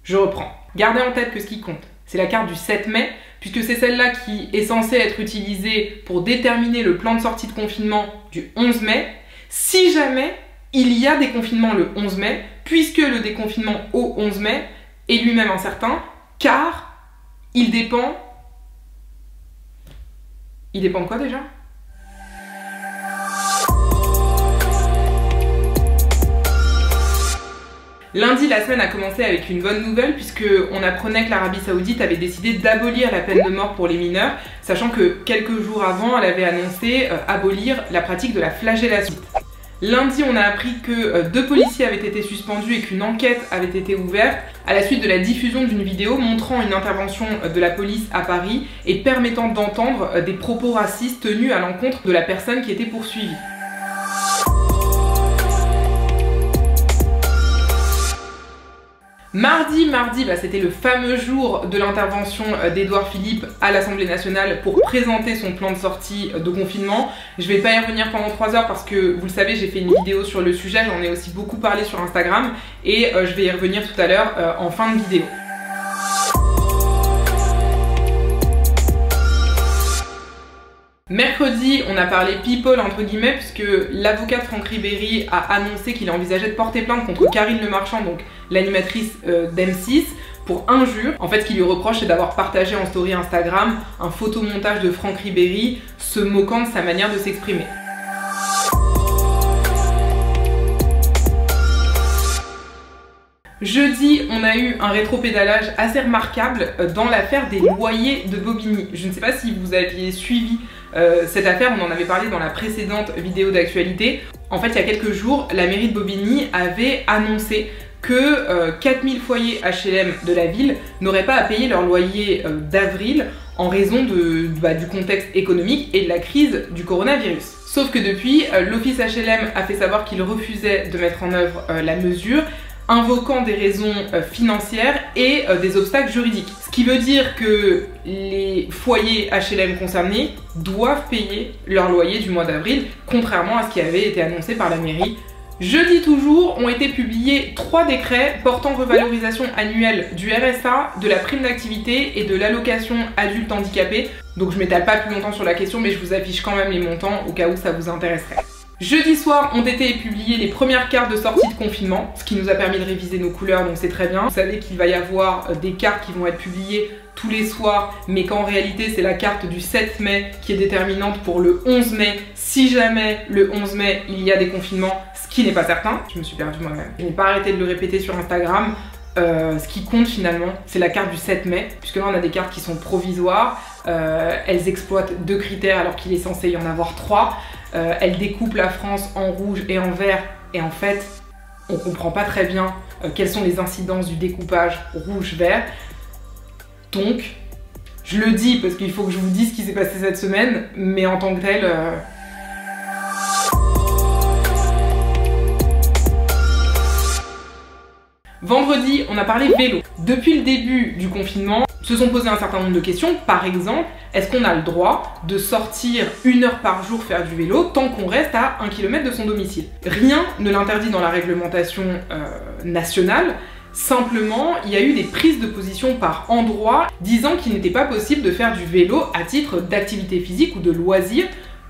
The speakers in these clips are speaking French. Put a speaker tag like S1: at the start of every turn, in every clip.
S1: Je reprends. Gardez en tête que ce qui compte, c'est la carte du 7 mai, puisque c'est celle-là qui est censée être utilisée pour déterminer le plan de sortie de confinement du 11 mai, si jamais il y a déconfinement le 11 mai, puisque le déconfinement au 11 mai est lui-même incertain, car il dépend... Il dépend de quoi déjà ? Lundi, la semaine a commencé avec une bonne nouvelle puisqu'on apprenait que l'Arabie Saoudite avait décidé d'abolir la peine de mort pour les mineurs, sachant que quelques jours avant, elle avait annoncé abolir la pratique de la flagellation. Lundi, on a appris que 2 policiers avaient été suspendus et qu'une enquête avait été ouverte à la suite de la diffusion d'une vidéo montrant une intervention de la police à Paris et permettant d'entendre des propos racistes tenus à l'encontre de la personne qui était poursuivie. Mardi, c'était le fameux jour de l'intervention d'Édouard Philippe à l'Assemblée nationale pour présenter son plan de sortie de confinement. Je vais pas y revenir pendant 3 heures parce que, vous le savez, j'ai fait une vidéo sur le sujet, j'en ai aussi beaucoup parlé sur Instagram et je vais y revenir tout à l'heure en fin de vidéo. Mercredi, on a parlé people entre guillemets puisque l'avocat de Franck Ribéry a annoncé qu'il envisageait de porter plainte contre Karine Le Marchand, donc l'animatrice d'M6, pour injure. En fait, ce qu'il lui reproche, c'est d'avoir partagé en story Instagram un photomontage de Franck Ribéry se moquant de sa manière de s'exprimer. Jeudi, on a eu un rétropédalage assez remarquable dans l'affaire des loyers de Bobigny. Je ne sais pas si vous aviez suivi cette affaire, on en avait parlé dans la précédente vidéo d'actualité. En fait, il y a quelques jours, la mairie de Bobigny avait annoncé que 4000 foyers HLM de la ville n'auraient pas à payer leur loyer d'avril en raison du contexte économique et de la crise du coronavirus. Sauf que depuis, l'office HLM a fait savoir qu'il refusait de mettre en œuvre la mesure, invoquant des raisons financières et des obstacles juridiques. Ce qui veut dire que les foyers HLM concernés doivent payer leur loyer du mois d'avril, contrairement à ce qui avait été annoncé par la mairie. Jeudi toujours, ont été publiés 3 décrets portant revalorisation annuelle du RSA, de la prime d'activité et de l'allocation adulte handicapé. Donc je m'étale pas plus longtemps sur la question, mais je vous affiche quand même les montants au cas où ça vous intéresserait. Jeudi soir ont été publiées les premières cartes de sortie de confinement, ce qui nous a permis de réviser nos couleurs, donc c'est très bien. Vous savez qu'il va y avoir des cartes qui vont être publiées tous les soirs, mais qu'en réalité c'est la carte du 7 mai qui est déterminante pour le 11 mai, si jamais le 11 mai il y a des confinements, ce qui n'est pas certain. Je me suis perdue moi-même. Je n'ai pas arrêté de le répéter sur Instagram. Ce qui compte finalement, c'est la carte du 7 mai, puisque là on a des cartes qui sont provisoires, elles exploitent 2 critères alors qu'il est censé y en avoir 3. Elle découpe la France en rouge et en vert et en fait on comprend pas très bien quelles sont les incidences du découpage rouge-vert. Donc je le dis parce qu'il faut que je vous dise ce qui s'est passé cette semaine, mais en tant que tel... Vendredi, on a parlé vélo. Depuis le début du confinement, se sont posé un certain nombre de questions. Par exemple, est-ce qu'on a le droit de sortir 1 heure par jour faire du vélo tant qu'on reste à 1 km de son domicile? Rien ne l'interdit dans la réglementation nationale. Simplement, il y a eu des prises de position par endroits disant qu'il n'était pas possible de faire du vélo à titre d'activité physique ou de loisir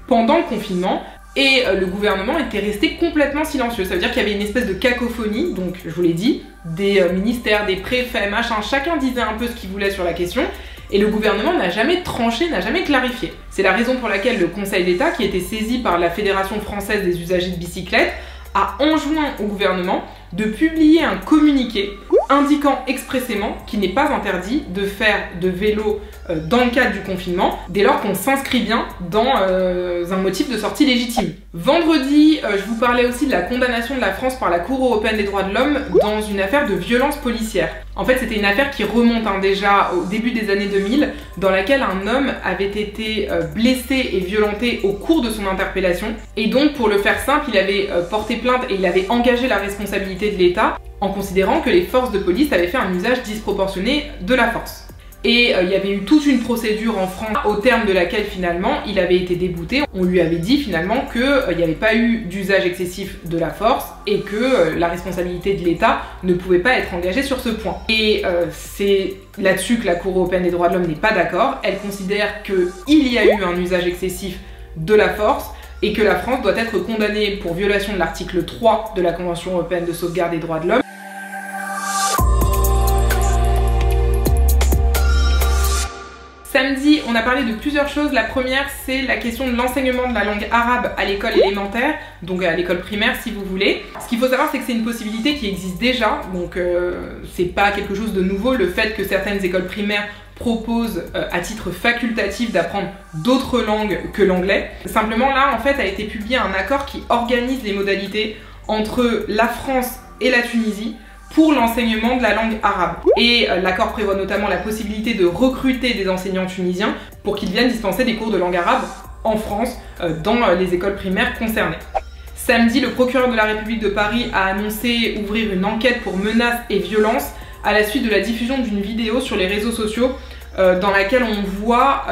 S1: pendant le confinement. Et le gouvernement était resté complètement silencieux. Ça veut dire qu'il y avait une espèce de cacophonie, donc je vous l'ai dit, des ministères, des préfets, machin, chacun disait un peu ce qu'il voulait sur la question, et le gouvernement n'a jamais tranché, n'a jamais clarifié. C'est la raison pour laquelle le Conseil d'État, qui a été saisi par la Fédération française des usagers de bicyclettes, a enjoint au gouvernement de publier un communiqué indiquant expressément qu'il n'est pas interdit de faire de vélo dans le cadre du confinement, dès lors qu'on s'inscrit bien dans un motif de sortie légitime. Vendredi, je vous parlais aussi de la condamnation de la France par la Cour européenne des droits de l'homme dans une affaire de violence policière. En fait, c'était une affaire qui remonte déjà au début des années 2000, dans laquelle un homme avait été blessé et violenté au cours de son interpellation. Et donc, pour le faire simple, il avait porté plainte et il avait engagé la responsabilité de l'État en considérant que les forces de police avaient fait un usage disproportionné de la force. Et il y avait eu toute une procédure en France au terme de laquelle finalement il avait été débouté. On lui avait dit finalement qu'il n'y avait pas eu d'usage excessif de la force et que la responsabilité de l'État ne pouvait pas être engagée sur ce point. Et c'est là-dessus que la Cour européenne des droits de l'homme n'est pas d'accord. Elle considère qu'il y a eu un usage excessif de la force et que la France doit être condamnée pour violation de l'article 3 de la Convention européenne de sauvegarde des droits de l'homme. Samedi, on a parlé de plusieurs choses. La première, c'est la question de l'enseignement de la langue arabe à l'école élémentaire, donc à l'école primaire si vous voulez. Ce qu'il faut savoir, c'est que c'est une possibilité qui existe déjà, donc c'est pas quelque chose de nouveau. Le fait que certaines écoles primaires proposent à titre facultatif d'apprendre d'autres langues que l'anglais. Simplement là, en fait, a été publié un accord qui organise les modalités entre la France et la Tunisie pour l'enseignement de la langue arabe. Et l'accord prévoit notamment la possibilité de recruter des enseignants tunisiens pour qu'ils viennent dispenser des cours de langue arabe en France, dans les écoles primaires concernées. Samedi, le procureur de la République de Paris a annoncé ouvrir une enquête pour menaces et violences à la suite de la diffusion d'une vidéo sur les réseaux sociaux dans laquelle on voit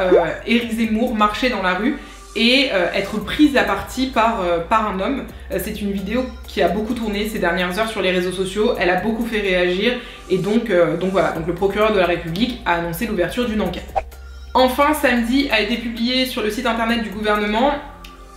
S1: Éric Zemmour marcher dans la rue et être prise à partie par un homme. C'est une vidéo qui a beaucoup tourné ces dernières heures sur les réseaux sociaux, elle a beaucoup fait réagir et donc voilà, donc le procureur de la République a annoncé l'ouverture d'une enquête. Enfin, samedi a été publié sur le site internet du gouvernement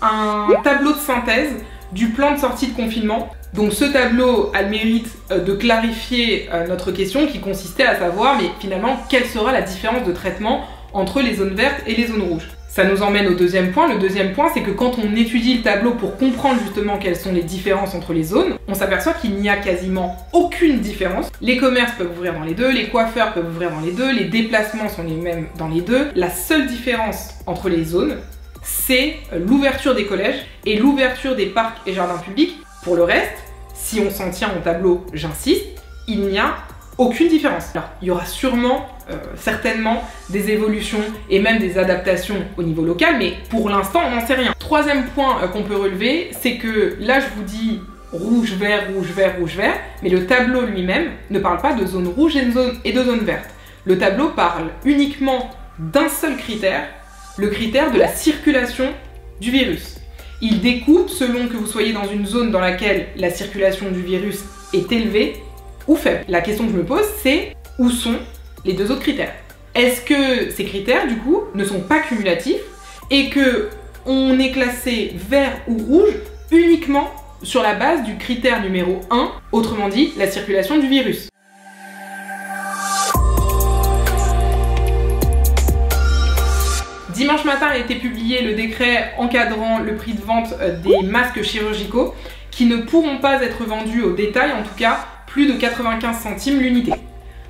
S1: un tableau de synthèse du plan de sortie de confinement. Donc ce tableau a le mérite de clarifier notre question qui consistait à savoir mais finalement quelle sera la différence de traitement entre les zones vertes et les zones rouges. Ça nous emmène au deuxième point. Le deuxième point, c'est que quand on étudie le tableau pour comprendre justement quelles sont les différences entre les zones, on s'aperçoit qu'il n'y a quasiment aucune différence. Les commerces peuvent ouvrir dans les deux, les coiffeurs peuvent ouvrir dans les deux, les déplacements sont les mêmes dans les deux. La seule différence entre les zones, c'est l'ouverture des collèges et l'ouverture des parcs et jardins publics. Pour le reste, si on s'en tient au tableau, j'insiste, il n'y a aucune différence. Alors, il y aura sûrement, certainement, des évolutions et même des adaptations au niveau local, mais pour l'instant, on n'en sait rien. Troisième point qu'on peut relever, c'est que là, je vous dis rouge, vert, rouge, vert, rouge, vert, mais le tableau lui-même ne parle pas de zone rouge et de zone verte. Le tableau parle uniquement d'un seul critère, le critère de la circulation du virus. Il découpe selon que vous soyez dans une zone dans laquelle la circulation du virus est élevée ou faible. La question que je me pose, c'est où sont les deux autres critères? Est-ce que ces critères, du coup, ne sont pas cumulatifs et que on est classé vert ou rouge uniquement sur la base du critère numéro 1, autrement dit, la circulation du virus? Dimanche matin a été publié le décret encadrant le prix de vente des masques chirurgicaux qui ne pourront pas être vendus au détail, en tout cas plus de 95 centimes l'unité.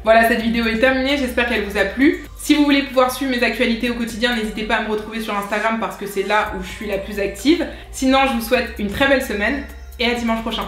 S1: Voilà, cette vidéo est terminée, j'espère qu'elle vous a plu. Si vous voulez pouvoir suivre mes actualités au quotidien, n'hésitez pas à me retrouver sur Instagram parce que c'est là où je suis la plus active. Sinon, je vous souhaite une très belle semaine et à dimanche prochain.